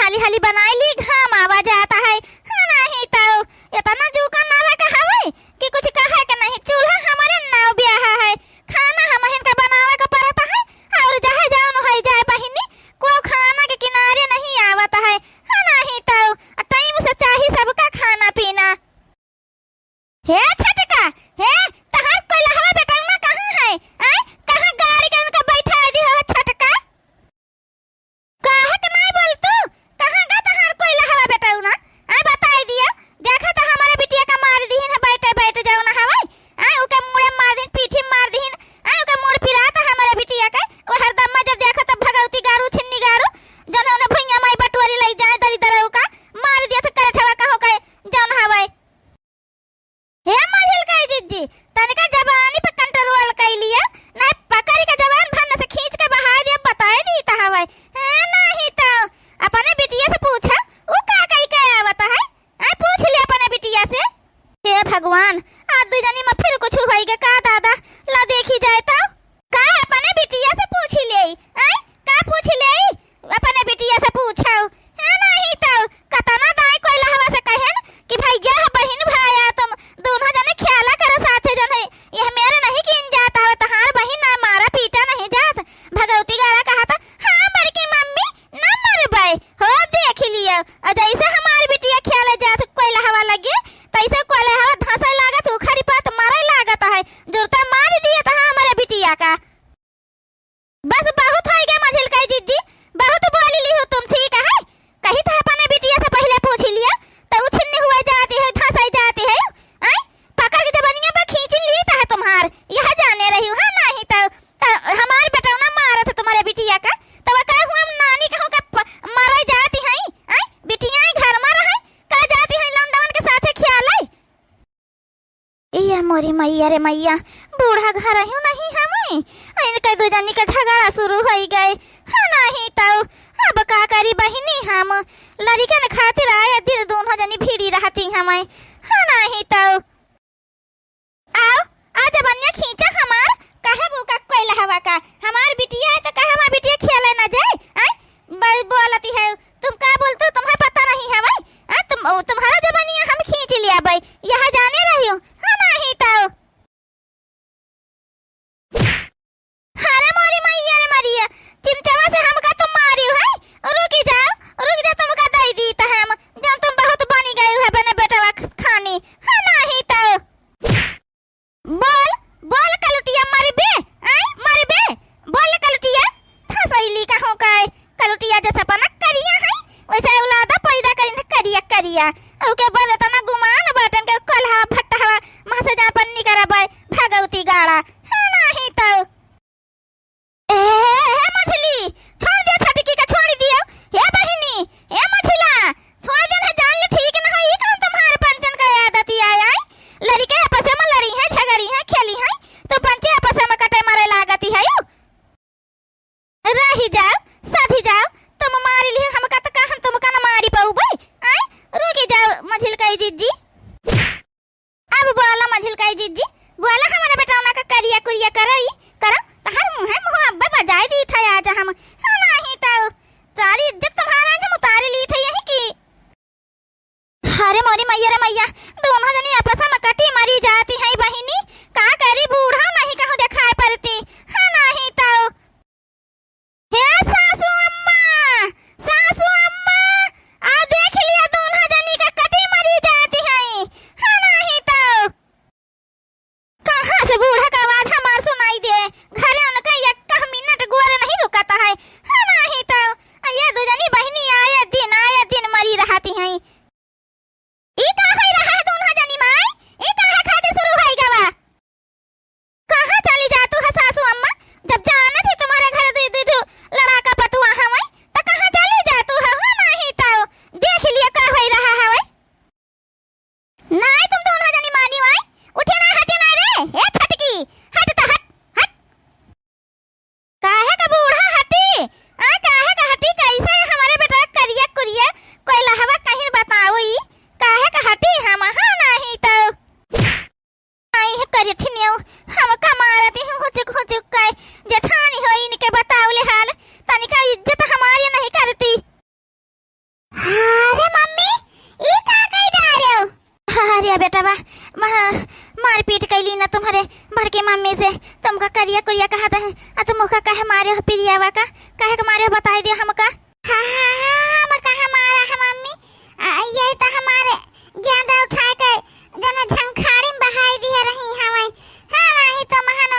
हाली हाली बनाई ली, घाम आवा जाता है। नहीं तो इतना जूका ना लगा हवे कि कुछ कहे के नहीं। चूल्हा हमारे नाव ब्याह है, खाना हम इनका बनावे का पड़ता है। और जहाँ जान हो जाए बहिनी, को खाना के किनारे नहीं आवता है। नहीं तो टाइम से चाहिए सबका खाना पीना। हे छटका, हे तहार कोई लहवा बेटा ना कहाँ है? आय कहाँ गाड़ी के उनका बैठा दी हो छटका? काहे के नहीं बोल तू? कहाँ गा तहार कोई लहवा बेटा ना? आय बताई दिया, देखा तो हमारे बिटिया का मार दीन है, बैठे बैठे जाओ ना हवाई। आय ओके मुड़े मार दीन, पीठी मार दीन। आय ओके मुड़ पिराता हमारे बिटिया का। वो हरदम में जब देखा तब भगवती गारू छिन्नी गारू जने उन्हें भुइया माई बटोरी लई जाए दरी दरऊ का मार दिया तो करे ठवा का हो गए जन हवाई। हे महिल का जिज्जी, तनिका जवानी पे कंट्रोल कर लिया, नहीं पकड़ के जवान भरने से खींच के बहा दिया, बताए दी ता हवाई। नहीं तो अपने बिटिया से पूछा, वो का कही के आवत है? आ पूछ ले अपने बिटिया से। हे भगवान, आज दू जनी में फिर कुछ होई के का दादा ला देखी जाए तो का अपने बिटिया से पूछ ले। आ का पूछ ले अपने बिटिया से पूछो। नहीं तो कतना दाई कोई लहवा से कहन कि भैया बहन भाया तुम दोनों जने ख्याला करो साथे जने। यह मेरे नहीं किन जाता हो, तहार बहन ना मारा पीटा नहीं जात। भगवती गाड़ा कहा था, हाँ बड़की मम्मी ना मरबे हो देख लियो। जैसे हमारी बिटिया ख्याले जात कोई लहवा लगे, तैसे कोई लहवा धंसा लागत उखड़ी पात मारे लागत है। जुरता मार दिया था हमारे बिटिया का। बस बहुत हो गया मझिल का जिज्जी, बहुत बोली ली हो तुम, ठीक है? कही था अपने बिटिया से पहले पूछ लिया तो उछन्नी हुआ जाती है, धंसाई जाती है। आई पकड़ के जबनिया पे खींच ली था तुम्हार, यह जाने रही हूँ। नहीं तो हमारे बेटा ना मारा था तुम्हारे बिटिया का, तो वह कह हम नानी कहूँ का मारा जाती है। आई बिटिया घर में रहे का जाती है लौंडवन के साथे ख्याल है। ये मोरी मैया रे मैया, बूढ़ा घर हूँ नहीं हमें इनके दो जनी का झगड़ा शुरू हो गए। नहीं तो अब का करी बहिनी, हम लड़का ने खातिर आए दिन दोनों जनी भीड़ी रहती हमें। नहीं तो आओ आज बनिया खींचा हमार कहे बुका कोई लहवा का। हमार बिटिया है तो कहे हमार बिटिया खेले ना जाए। आई बड़ी बोलती है, तुम का बोलते हो तुम्हें पता नहीं है भाई? तुम्हारा जबानिया हम खींच लिया भाई, यहाँ जाने रही हो। नहीं तो अरे मोरी मैया रे मरिया, चिमचवा से हमका तुम मारी है। रुक जा तुमका दई दी था हम, जब तुम बहुत बनी गई है बने बेटवा खानी। नहीं तो बोल बोल कलुटिया मरबे, मरबे बोल कलुटिया। था सहेली का हो काय कलुटिया जैसा पना करिया है वैसे औलादा पैदा करिन करिया करिया। ओके बोले तना गुमान बटन के कलहा भट्टा मां से जा पन्नी करबे भगवती गाड़ा। नहीं तो मछली छोड़ दियो, छटकी का छोड़ दियो। हे बहिनी, हे मछला छोड़ दे ना, जान ले ठीक ना है। कौन तुम्हारे पंचन का आदत आया है? लड़के आपस में लड़ी है, झगड़ी है, खेली है, तो पंचे आपस में कटे मारे लागती है। रही जाओ सधी जाओ, तुम मारी ली हम का तो का हम तुमका ना मारी पाऊ भाई। आई रुक जाओ मझिल का जिज्जी। अब बोला मझिल का जिज्जी, बोला हमारे बेटाना का करिया कुरिया करई करा तहार मुंह अब्बा बजाई दी था आज हम। नहीं तो सारी इज्जत तुम्हारा हम उतार ली थी यही की। अरे मोरी मैया रे मैया, दोनों जनी आपस में कटी मारी जाती है बहिनी, का करी बूढ़ा नहीं कहूं दिखाई पड़ती। नहीं तो हे सासू अम्मा आ देख लिया दोनों जनी का कटी मारी जाती है। नहीं तो कहां से बूढ़ा का आवाज हमार सुनाई दे तुमका करिया करिया कहा है आ तुम का कहे मारे हो पिरियावा का कहे के मारे हो बताई दिया हमका। हाँ हाँ हाँ हम कहा मारा है मम्मी। यही तो हमारे ज्यादा उठा के जना झंखारी में बहाई दी रही हमें। हाँ नहीं तो महान